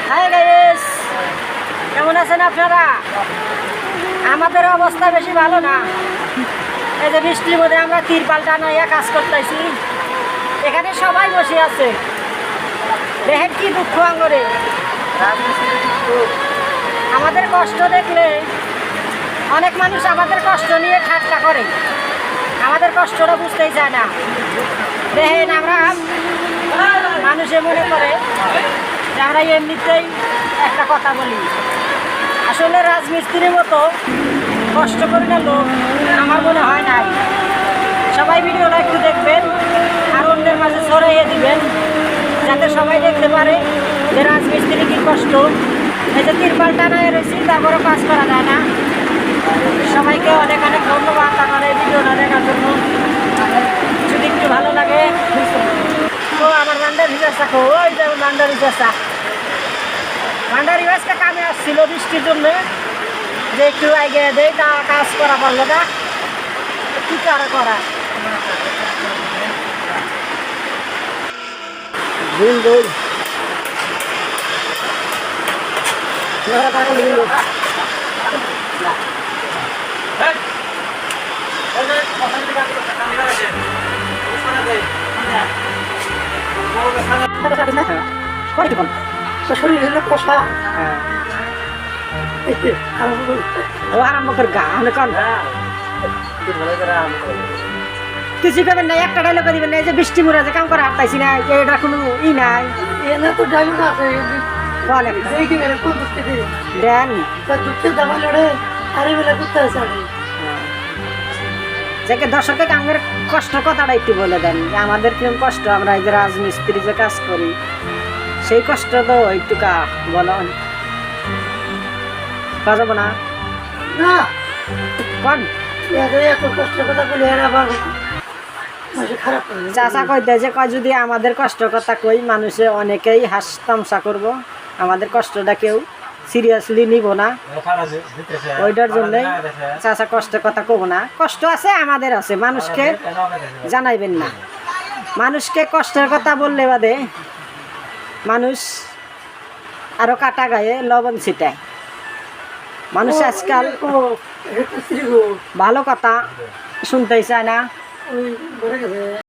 Hi guys, কেমন আছেন আপনারা? আমাদের অবস্থা বেশি ভালো না। এই যে বৃষ্টির মধ্যে আমরা তিরপাল টানাইয়া কাজ করতেছি। এখানে সবাই বসে আছে, দেখেন কি দুঃখ আঙ্গরে। আমাদের কষ্ট দেখলে অনেক মানুষ আমাদের কষ্ট নিয়ে ঠাট্টা করে, আমাদের কষ্টটা বুঝতেই চায় না। দেখেন আমরা মানুষে মনে করে যে আমরা এমনিতেই একটা কথা বলি। আসলে রাজমিস্ত্রির মতো কষ্ট করি না লোক আমার মনে হয় নাই। সবাই ভিডিওটা একটু দেখবেন আর অন্যের মাঝে ছড়াইয়ে দিবেন, যাতে সবাই দেখতে পারে যে রাজমিস্ত্রি কী কষ্ট। এই যে তিরপাল টানায় রয়েছি, তারপরে কাজ করা যায় না। সবাইকে অনেক অনেক ধন্যবাদ আমার এই ভিডিওটা দেখার জন্য। যদি একটু ভালো লাগে তো আমার ভান্ডার রিচার্জটা ওই যে ভান্ডার রিচার্জটা ভান্ডার রিচার্জটা কামে আসছিল বৃষ্টির জন্য, যে একটু আগে দেয় তা কাজ করা পারলো না। কী করা আরম্ভ করে গান কন কিছু করবেন না, একটা ডায়লগ দিবেন না। এই যে বৃষ্টি মুড়ে যে কাম করে হাঁটতাইছি না, এটা কোনো ই নাই। দর্শককে আমাদের কষ্ট কথাটা একটু বলে দেন যে আমাদের কিরকম কষ্ট, আমরা এই যে রাজমিস্ত্রি যে কাজ করি সেই কষ্ট তো একটু বলো যাব না কন। চাষা কইতে যে কয় যদি আমাদের কষ্ট কথা কই মানুষে অনেকেই হাস তামসা করবো, আমাদের কষ্টটা কেউ সিরিয়াসলি নিব না। ওইটার জন্যই চাষা কষ্টের কথা কব না। কষ্ট আছে, আমাদের আছে, মানুষকে জানাইবেন না। মানুষকে কষ্টের কথা বললে বাদে মানুষ আরো কাটা গায়ে লবণ ছিটায়। মানুষ আজকাল ভালো কথা শুনতেই চায় না।